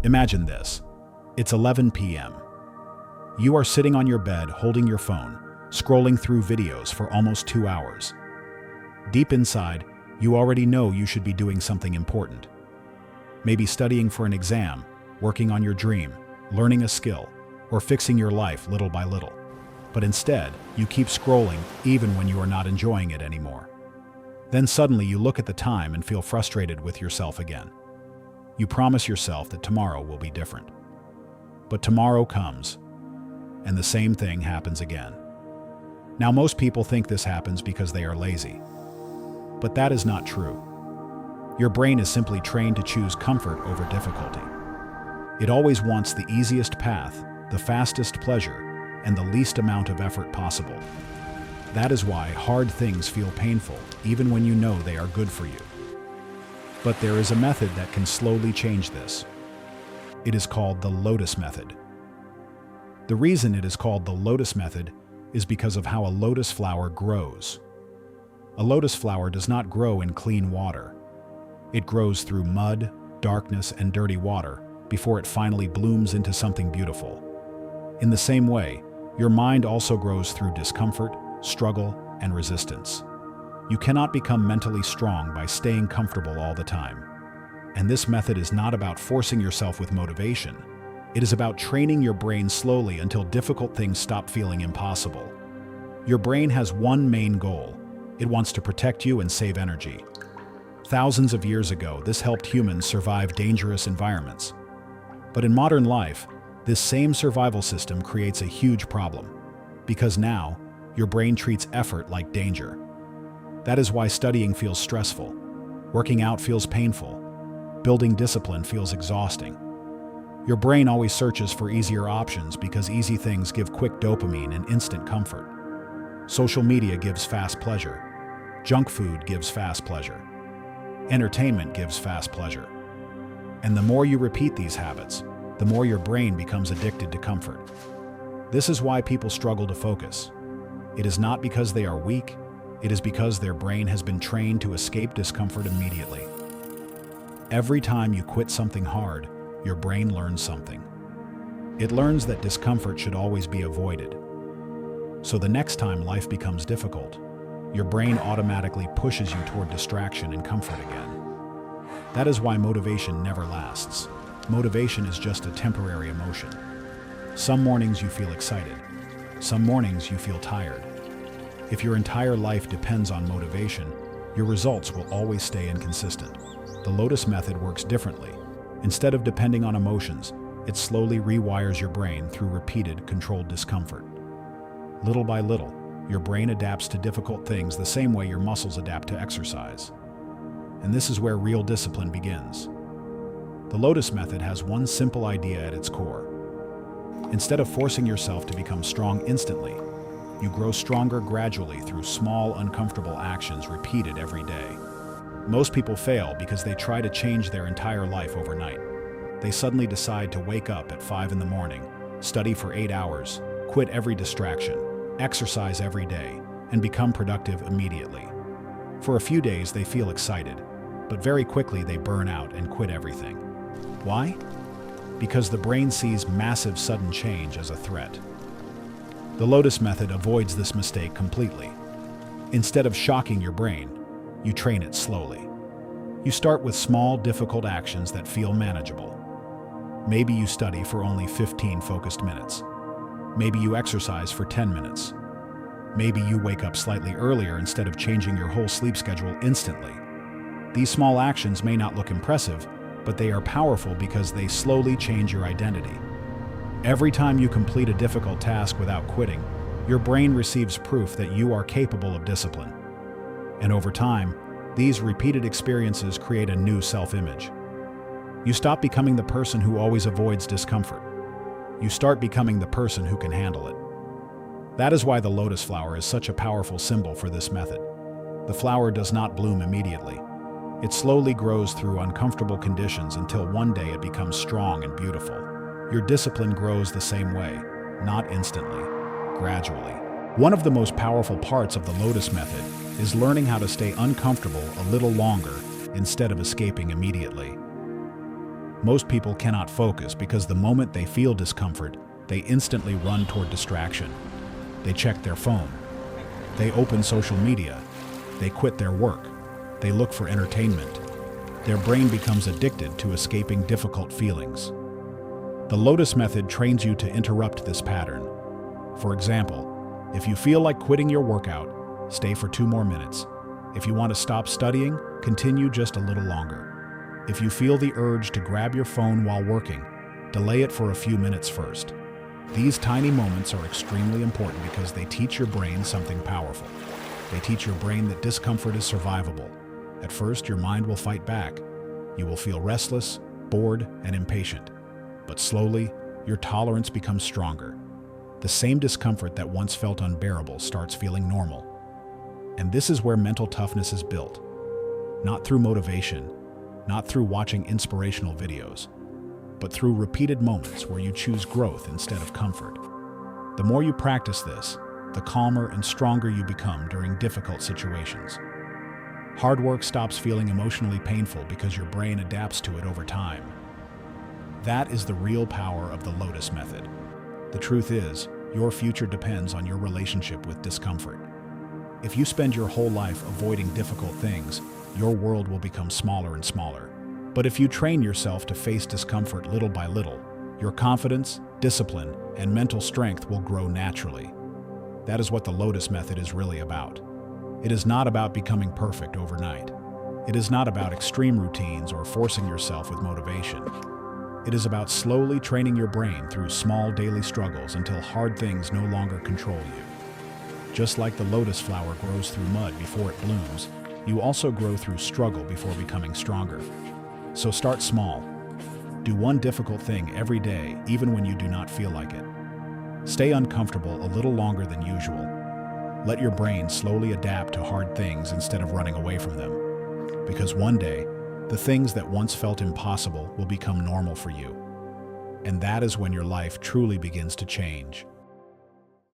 Imagine this. It's 11 p.m. You are sitting on your bed holding your phone, scrolling through videos for almost 2 hours. Deep inside, you already know you should be doing something important. Maybe studying for an exam, working on your dream, learning a skill, or fixing your life little by little. But instead, you keep scrolling even when you are not enjoying it anymore. Then suddenly you look at the time and feel frustrated with yourself again. You promise yourself that tomorrow will be different. But tomorrow comes, and the same thing happens again. Now, most people think this happens because they are lazy. But that is not true. Your brain is simply trained to choose comfort over difficulty. It always wants the easiest path, the fastest pleasure, and the least amount of effort possible. That is why hard things feel painful, even when you know they are good for you. But there is a method that can slowly change this. It is called the Lotus Method. The reason it is called the Lotus Method is because of how a lotus flower grows. A lotus flower does not grow in clean water. It grows through mud, darkness, and dirty water before it finally blooms into something beautiful. In the same way, your mind also grows through discomfort, struggle, and resistance. You cannot become mentally strong by staying comfortable all the time. And this method is not about forcing yourself with motivation. It is about training your brain slowly until difficult things stop feeling impossible. Your brain has one main goal. It wants to protect you and save energy. Thousands of years ago, this helped humans survive dangerous environments. But in modern life, this same survival system creates a huge problem, because now, your brain treats effort like danger. That is why studying feels stressful, working out feels painful, building discipline feels exhausting. Your brain always searches for easier options because easy things give quick dopamine and instant comfort. Social media gives fast pleasure. Junk food gives fast pleasure. Entertainment gives fast pleasure. And the more you repeat these habits, the more your brain becomes addicted to comfort. This is why people struggle to focus. It is not because they are weak, it is because their brain has been trained to escape discomfort immediately. Every time you quit something hard, your brain learns something. It learns that discomfort should always be avoided. So the next time life becomes difficult, your brain automatically pushes you toward distraction and comfort again. That is why motivation never lasts. Motivation is just a temporary emotion. Some mornings you feel excited. Some mornings you feel tired. If your entire life depends on motivation, your results will always stay inconsistent. The Lotus Method works differently. Instead of depending on emotions, it slowly rewires your brain through repeated, controlled discomfort. Little by little, your brain adapts to difficult things the same way your muscles adapt to exercise. And this is where real discipline begins. The Lotus Method has one simple idea at its core. Instead of forcing yourself to become strong instantly, you grow stronger gradually through small, uncomfortable actions repeated every day. Most people fail because they try to change their entire life overnight. They suddenly decide to wake up at 5 in the morning, study for 8 hours, quit every distraction, exercise every day, and become productive immediately. For a few days they feel excited, but very quickly they burn out and quit everything. Why? Because the brain sees massive sudden change as a threat. The Lotus Method avoids this mistake completely. Instead of shocking your brain, you train it slowly. You start with small, difficult actions that feel manageable. Maybe you study for only 15 focused minutes. Maybe you exercise for 10 minutes. Maybe you wake up slightly earlier instead of changing your whole sleep schedule instantly. These small actions may not look impressive, but they are powerful because they slowly change your identity. Every time you complete a difficult task without quitting, your brain receives proof that you are capable of discipline. And over time, these repeated experiences create a new self-image. You stop becoming the person who always avoids discomfort. You start becoming the person who can handle it. That is why the lotus flower is such a powerful symbol for this method. The flower does not bloom immediately. It slowly grows through uncomfortable conditions until one day it becomes strong and beautiful. Your discipline grows the same way, not instantly, gradually. One of the most powerful parts of the Lotus Method is learning how to stay uncomfortable a little longer instead of escaping immediately. Most people cannot focus because the moment they feel discomfort, they instantly run toward distraction. They check their phone. They open social media. They quit their work. They look for entertainment. Their brain becomes addicted to escaping difficult feelings. The Lotus Method trains you to interrupt this pattern. For example, if you feel like quitting your workout, stay for 2 more minutes. If you want to stop studying, continue just a little longer. If you feel the urge to grab your phone while working, delay it for a few minutes first. These tiny moments are extremely important because they teach your brain something powerful. They teach your brain that discomfort is survivable. At first, your mind will fight back. You will feel restless, bored, and impatient. But slowly, your tolerance becomes stronger. The same discomfort that once felt unbearable starts feeling normal. And this is where mental toughness is built. Not through motivation, not through watching inspirational videos, but through repeated moments where you choose growth instead of comfort. The more you practice this, the calmer and stronger you become during difficult situations. Hard work stops feeling emotionally painful because your brain adapts to it over time. That is the real power of the Lotus Method. The truth is, your future depends on your relationship with discomfort. If you spend your whole life avoiding difficult things, your world will become smaller and smaller. But if you train yourself to face discomfort little by little, your confidence, discipline, and mental strength will grow naturally. That is what the Lotus Method is really about. It is not about becoming perfect overnight. It is not about extreme routines or forcing yourself with motivation. It is about slowly training your brain through small daily struggles until hard things no longer control you. Just like the lotus flower grows through mud before it blooms, you also grow through struggle before becoming stronger. So start small. Do one difficult thing every day, even when you do not feel like it. Stay uncomfortable a little longer than usual. Let your brain slowly adapt to hard things instead of running away from them. Because one day, the things that once felt impossible will become normal for you. And that is when your life truly begins to change.